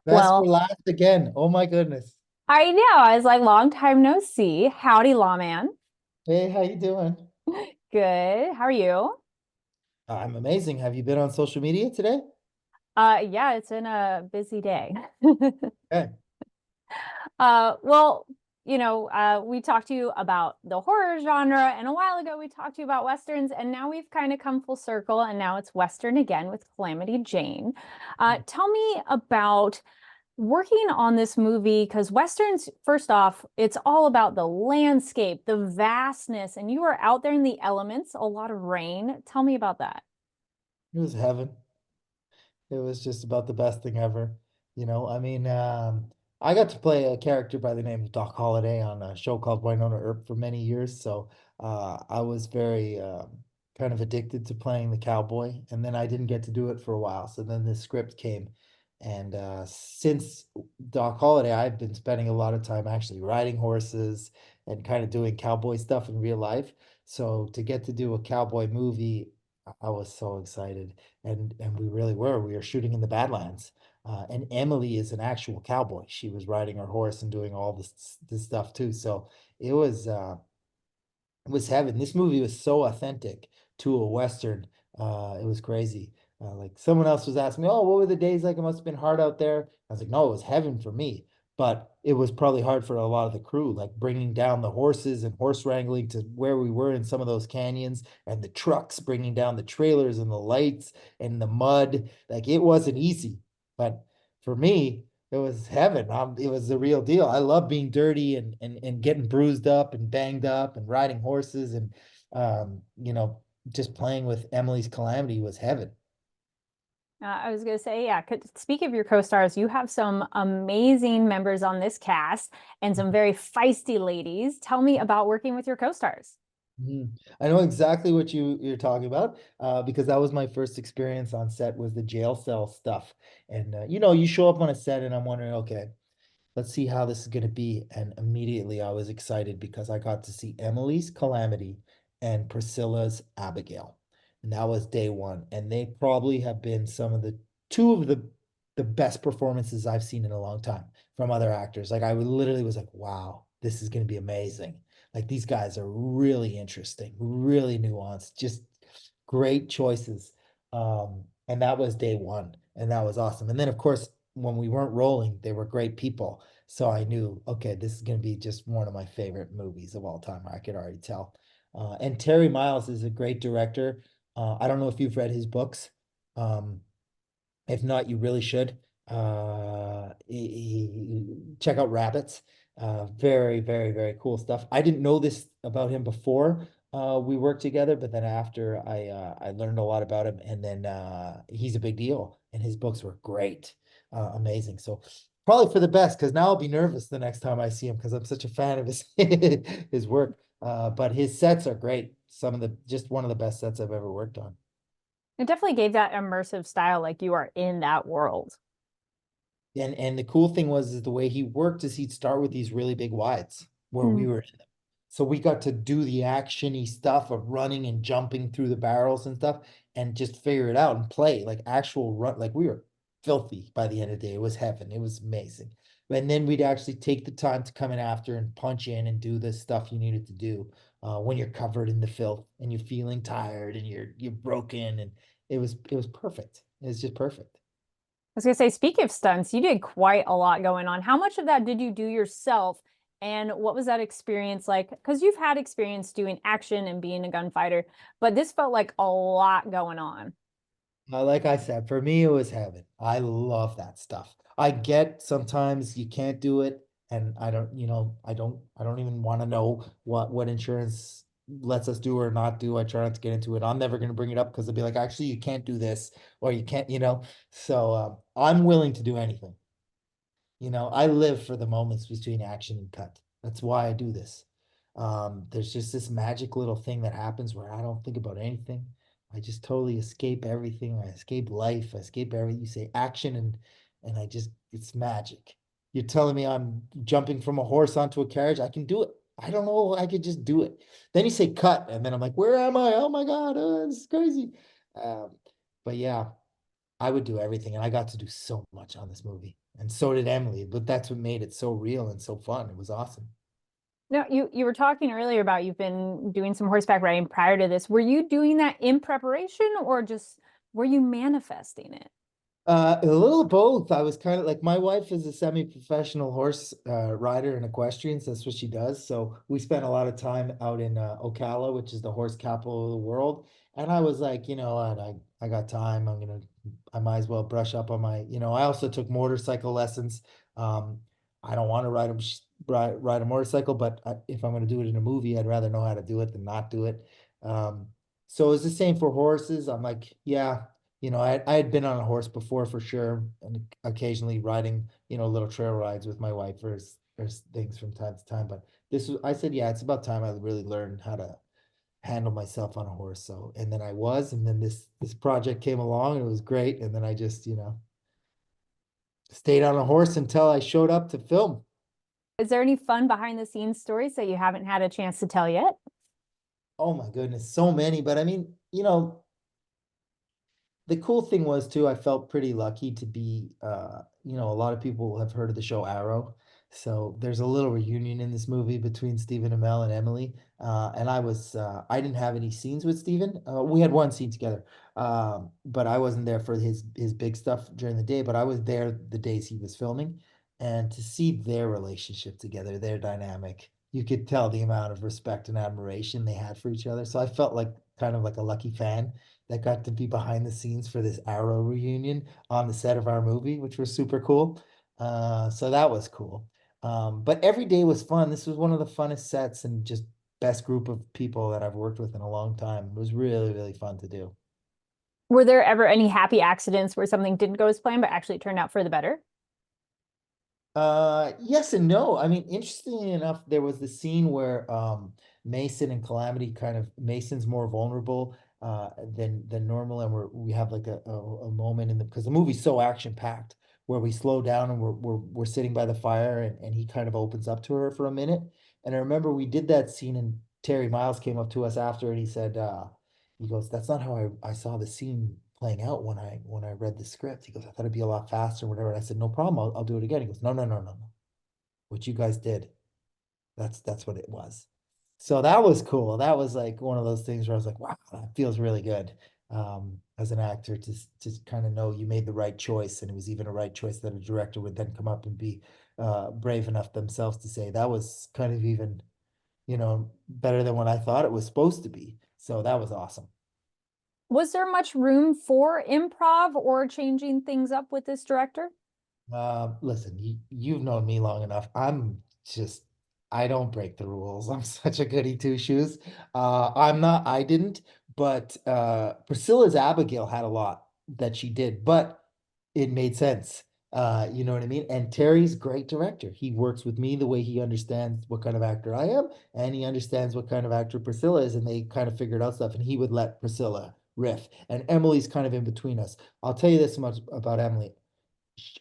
Best for Well, last again. Oh my goodness. I know. I was like, long time no see. Howdy, lawman. Hey, how you doing? Good. How are you? I'm amazing. Have you been on social media today? Yeah, it's been a busy day. Okay. Well, we talked to you about the horror genre, and a while ago we talked to you about Westerns, and now we've kind of come full circle, and now it's Western again with Calamity Jane. Tell me about working on this movie because Westerns, first off, it's all about the landscape, the vastness, and you are out there in the elements, a lot of rain. Tell me about that. It was heaven. It was just about the best thing ever. I got to play a character by the name of Doc Holliday on a show called Winona Earp for many years. So I was very kind of addicted to playing the cowboy. And then I didn't get to do it for a while. So then the script came. And since Doc Holliday, I've been spending a lot of time actually riding horses and kind of doing cowboy stuff in real life. So to get to do a cowboy movie, I was so excited, and we really were. We were shooting in the Badlands, and Emily is an actual cowboy. She was riding her horse and doing all this stuff too. So it was uh, it was heaven. This movie was so authentic to a Western. It was crazy. Like someone else was asking me, "Oh, what were the days like? It must have been hard out there." I was like, "No, it was heaven for me." But it was probably hard for a lot of the crew, like bringing down the horses and horse wrangling to where we were in some of those canyons, and the trucks bringing down the trailers and the lights and the mud. Like it wasn't easy. But for me, it was heaven. It was the real deal. I love being dirty and getting bruised up and banged up and riding horses and just playing with Emily's Calamity was heaven. I was going to say, yeah, speak of your co-stars, you have some amazing members on this cast and some very feisty ladies. Tell me about working with your co-stars. Mhm. I know exactly what you're talking about, because that was my first experience on set was the jail cell stuff. And you show up on a set and I'm wondering, okay, let's see how this is going to be. And immediately I was excited because I got to see Emily's Calamity and Priscilla's Abigail. And that was day one. And they probably have been some of the two of the best performances I've seen in a long time from other actors. Like I literally was like, wow, this is going to be amazing. Like these guys are really interesting, really nuanced, just great choices. And that was day one, and that was awesome. And then of course, when we weren't rolling, they were great people. So I knew, okay, this is going to be just one of my favorite movies of all time. I could already tell. And Terry Miles is a great director. I don't know if you've read his books. Um, if not, you really should. Check out Rabbits. Very, very, very cool stuff. I didn't know this about him before we worked together, but then after I learned a lot about him, and then he's a big deal, and his books were great, amazing. So probably for the best, because now I'll be nervous the next time I see him because I'm such a fan of his his work. But his sets are great. Some of the just one of the best sets I've ever worked on. It definitely gave that immersive style, like you are in that world. And the cool thing was is the way he worked is he'd start with these really big wides where we Hmm. were in them. So we got to do the actiony stuff of running and jumping through the barrels and stuff and just figure it out and play like actual run. Like we were filthy by the end of the day. It was heaven. It was amazing. And then we'd actually take the time to come in after and punch in and do the stuff you needed to do when you're covered in the filth and you're feeling tired and you're broken, and it was perfect. It was just perfect. I was gonna say, speaking of stunts, you did quite a lot going on. How much of that did you do yourself? And what was that experience like? Because you've had experience doing action and being a gunfighter, but this felt like a lot going on. Like I said, for me, it was heaven. I love that stuff. I get sometimes you can't do it, and I don't even want to know what insurance lets us do or not do. I try not to get into it. I'm never going to bring it up because they'll be like, actually, you can't do this, or you can't. So I'm willing to do anything. I live for the moments between action and cut. That's why I do this. There's just this magic little thing that happens where I don't think about anything. I just totally escape everything. I escape life. I escape everything. You say action and it's magic. You're telling me I'm jumping from a horse onto a carriage. I can do it. I don't know. I could just do it. Then you say cut, and then I'm like, where am I? Oh my God, this is crazy. Um, but yeah, I would do everything, and I got to do so much on this movie. And so did Emily, but that's what made it so real and so fun. It was awesome. No, you were talking earlier about you've been doing some horseback riding prior to this. Were you doing that in preparation or just were you manifesting it? A little of both. I was kind of like, my wife is a semi-professional horse rider and equestrian. So that's what she does. So we spent a lot of time out in Ocala, which is the horse capital of the world. And I was like, you know what, I got time. I might as well brush up on my, I also took motorcycle lessons. Um, I don't want to ride a motorcycle, but if I'm going to do it in a movie, I'd rather know how to do it than not do it. Um, so it's the same for horses. I'm like, yeah. I had been on a horse before for sure, and occasionally riding, little trail rides with my wife or things from time to time. But I said, yeah, it's about time I really learned how to handle myself on a horse. So, and then and then this project came along and it was great. And then I just, stayed on a horse until I showed up to film. Is there any fun behind the scenes stories that you haven't had a chance to tell yet? Oh my goodness, so many. But I mean, the cool thing was too, I felt pretty lucky to be a lot of people have heard of the show Arrow. So there's a little reunion in this movie between Stephen Amell and Emily. And I didn't have any scenes with Stephen. We had one scene together. But I wasn't there for his big stuff during the day, but I was there the days he was filming. And to see their relationship together, their dynamic, you could tell the amount of respect and admiration they had for each other. So I felt like kind of like a lucky fan that got to be behind the scenes for this Arrow reunion on the set of our movie, which was super cool. So that was cool. But every day was fun. This was one of the funnest sets and just best group of people that I've worked with in a long time. It was really, really fun to do. Were there ever any happy accidents where something didn't go as planned, but actually turned out for the better? Yes and no. I mean, interestingly enough, there was the scene where Mason and Calamity Mason's more vulnerable than normal, and we have like a moment in the because the movie's so action packed where we slow down and we're sitting by the fire and he kind of opens up to her for a minute. And I remember we did that scene and Terry Miles came up to us after and he said, he goes, that's not how I saw the scene playing out when I read the script. He goes, I thought it'd be a lot faster, or whatever. And I said, no problem, I'll do it again. He goes, no, no, no, no, no. What you guys did, that's what it was. So that was cool. That was like one of those things where I was like, wow, that feels really good. As an actor to kind of know you made the right choice, and it was even a right choice that a director would then come up and be brave enough themselves to say that was kind of even, better than what I thought it was supposed to be. So that was awesome. Was there much room for improv or changing things up with this director? Listen, you've known me long enough. Just, I don't break the rules. I'm such a goody two shoes. I didn't, but Priscilla's Abigail had a lot that she did, but it made sense. You know what I mean? And Terry's great director. He works with me the way he understands what kind of actor I am, and he understands what kind of actor Priscilla is, and they kind of figured out stuff, and he would let Priscilla riff. And Emily's kind of in between us. I'll tell you this much about Emily.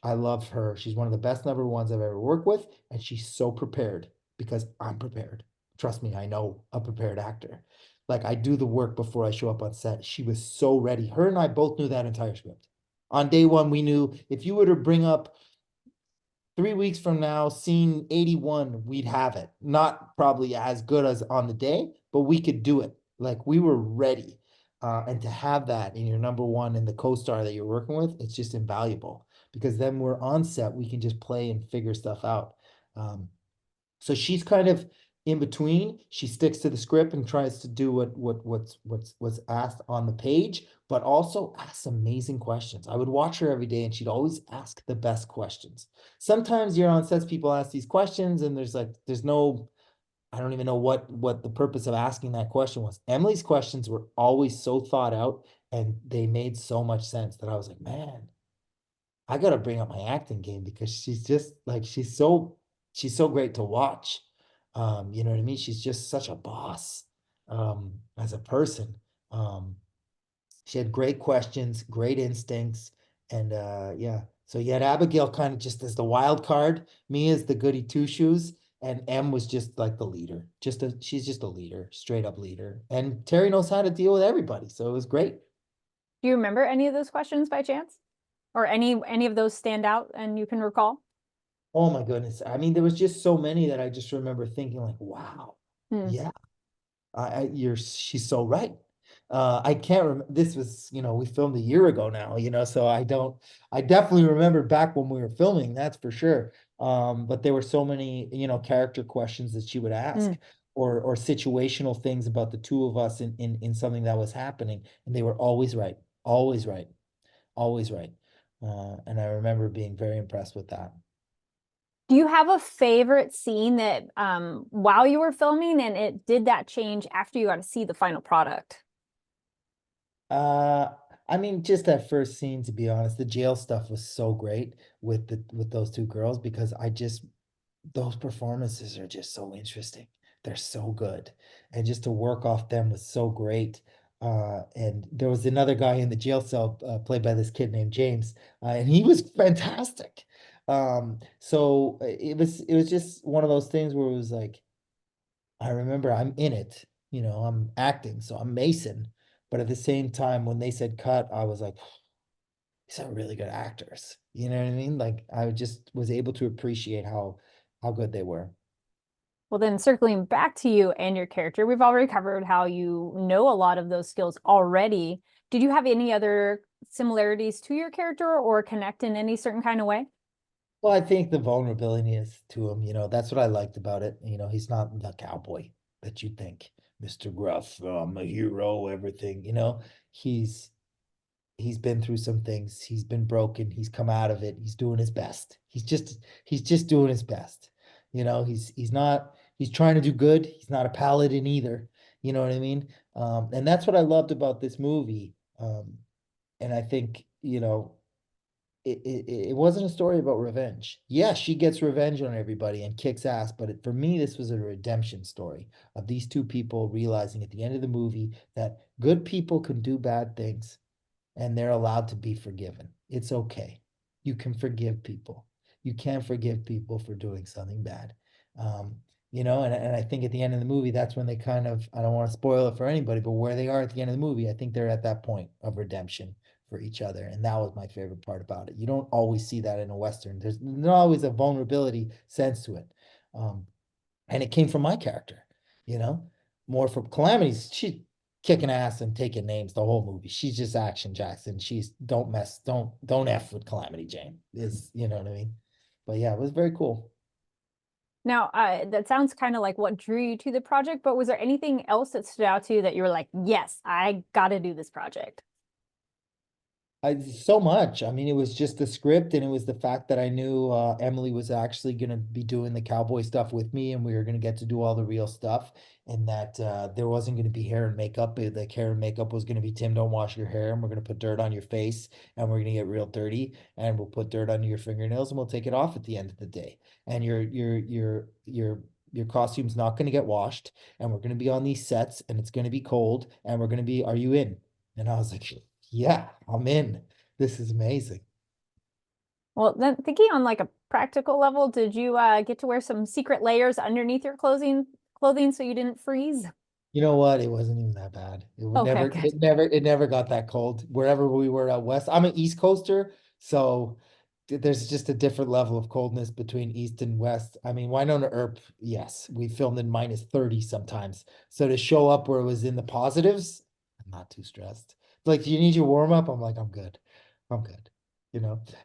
I love her. She's one of the best number ones I've ever worked with, and she's so prepared because I'm prepared. Trust me, I know a prepared actor. Like I do the work before I show up on set. She was so ready. Her and I both knew that entire script. On day one, we knew if you were to bring up 3 weeks from now, scene 81, we'd have it. Not probably as good as on the day, but we could do it. Like we were ready. And to have that in your number one and the co-star that you're working with, it's just invaluable because then we're on set, we can just play and figure stuff out. Um, so she's kind of in between. She sticks to the script and tries to do what's asked on the page, but also asks amazing questions. I would watch her every day and she'd always ask the best questions. Sometimes you're on sets, people ask these questions and there's no, I don't even know what the purpose of asking that question was. Emily's questions were always so thought out and they made so much sense that I was like, man, I gotta bring up my acting game because she's just like she's so great to watch. You know what I mean? She's just such a boss as a person. Um, she had great questions, great instincts, and yeah. So you had Abigail kind of just as the wild card, me as the goody two shoes, and M was just like the leader. She's just a leader, straight up leader. And Terry knows how to deal with everybody, so it was great. Do you remember any of those questions by chance? Or any of those stand out and you can recall? Oh my goodness. I mean, there was just so many that I just remember thinking like, wow, Hmm. yeah, she's so right. I can't remember, this was, we filmed a year ago now, so I definitely remember back when we were filming, that's for sure. But there were so many, character questions that she would ask Mm. or situational things about the two of us in something that was happening. And they were always right, always right, always right. And I remember being very impressed with that. Do you have a favorite scene that while you were filming and it did that change after you got to see the final product? Uh, I mean, just that first scene, to be honest, the jail stuff was so great with those two girls because those performances are just so interesting. They're so good. And just to work off them was so great. And there was another guy in the jail cell, played by this kid named James, and he was fantastic. So it was just one of those things where it was like, I remember I'm in it, I'm acting, so I'm Mason. But at the same time, when they said cut, I was like, these are really good actors. You know what I mean? Like I just was able to appreciate how good they were. Well, then circling back to you and your character, we've already covered how you know a lot of those skills already. Did you have any other similarities to your character or connect in any certain kind of way? Well, I think the vulnerability is to him, that's what I liked about it. He's not the cowboy that you think, Mr. Gruff, I'm a hero, everything, he's he's been through some things. He's been broken. He's come out of it. He's doing his best. He's just doing his best. He's trying to do good. He's not a paladin either. You know what I mean? And that's what I loved about this movie. And I think, it wasn't a story about revenge. Yeah, she gets revenge on everybody and kicks ass, but for me, this was a redemption story of these two people realizing at the end of the movie that good people can do bad things and they're allowed to be forgiven. It's okay. You can forgive people. You can't forgive people for doing something bad. Um, and I think at the end of the movie, that's when they kind of, I don't want to spoil it for anybody, but where they are at the end of the movie, I think they're at that point of redemption for each other. And that was my favorite part about it. You don't always see that in a Western. There's not always a vulnerability sense to it. Um, and it came from my character, you know, more from Calamity's. She kicking ass and taking names the whole movie. She's just action Jackson. She's don't F with Calamity Jane. Is you know what I mean? But yeah, it was very cool. Now, that sounds kind of like what drew you to the project, but was there anything else that stood out to you that you were like, yes, I got to do this project? So much. I mean, it was just the script, and it was the fact that I knew Emily was actually going to be doing the cowboy stuff with me, and we were going to get to do all the real stuff, and that there wasn't going to be hair and makeup. Like hair and makeup was going to be Tim, don't wash your hair, and we're going to put dirt on your face, and we're going to get real dirty, and we'll put dirt under your fingernails, and we'll take it off at the end of the day, and your costume's not going to get washed, and we're going to be on these sets, and it's going to be cold, and we're going to be, are you in? And I was like, yeah, I'm in. This is amazing. Well, then thinking on like a practical level, did you get to wear some secret layers underneath your clothing so you didn't freeze? You know what? It wasn't even that bad. Okay, good. It never got that cold. Wherever we were out west, I'm an East Coaster, so there's just a different level of coldness between East and West. I mean, Winona Earp, yes, we filmed in -30 sometimes. So to show up where it was in the positives, I'm not too stressed. Like, do you need your warm up? I'm like, I'm good. I'm good.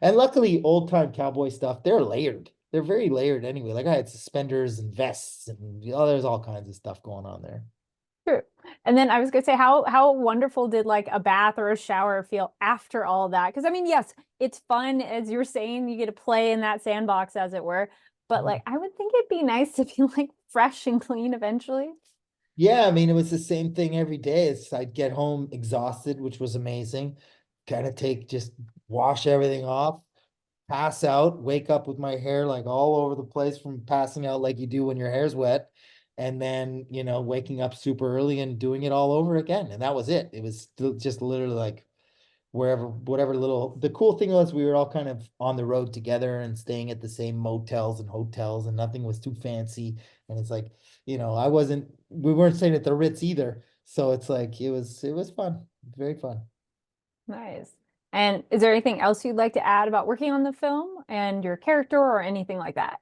And luckily, old time cowboy stuff, they're layered. They're very layered anyway. Like I had suspenders and vests and there's all kinds of stuff going on there. True. And then I was gonna say, how wonderful did like a bath or a shower feel after all that? Because I mean, yes, it's fun as you were saying, you get to play in that sandbox as it were. But like, I would think it'd be nice to be like fresh and clean eventually. Yeah, I mean, it was the same thing every day. I'd get home exhausted, which was amazing. Kind of just wash everything off, pass out, wake up with my hair like all over the place from passing out like you do when your hair's wet. And then, waking up super early and doing it all over again. And that was it. It was just literally like whatever the cool thing was we were all kind of on the road together and staying at the same motels and hotels and nothing was too fancy. And it's like, we weren't staying at the Ritz either. So it's like, it was fun, very fun. Nice. And is there anything else you'd like to add about working on the film and your character or anything like that?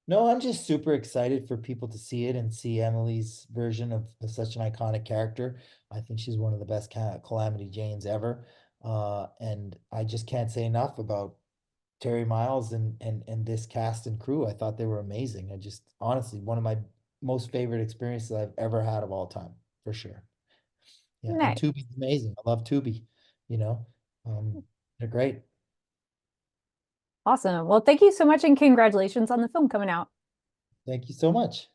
No, I'm just super excited for people to see it and see Emily's version of such an iconic character. I think she's one of the best Calamity Janes ever. And I just can't say enough about Terry Miles and this cast and crew. I thought they were amazing. I just honestly one of my most favorite experiences I've ever had of all time, for sure. Yeah, and Nice. Tubi's amazing. I love Tubi, you know. They're great. Awesome. Well, thank you so much and congratulations on the film coming out. Thank you so much.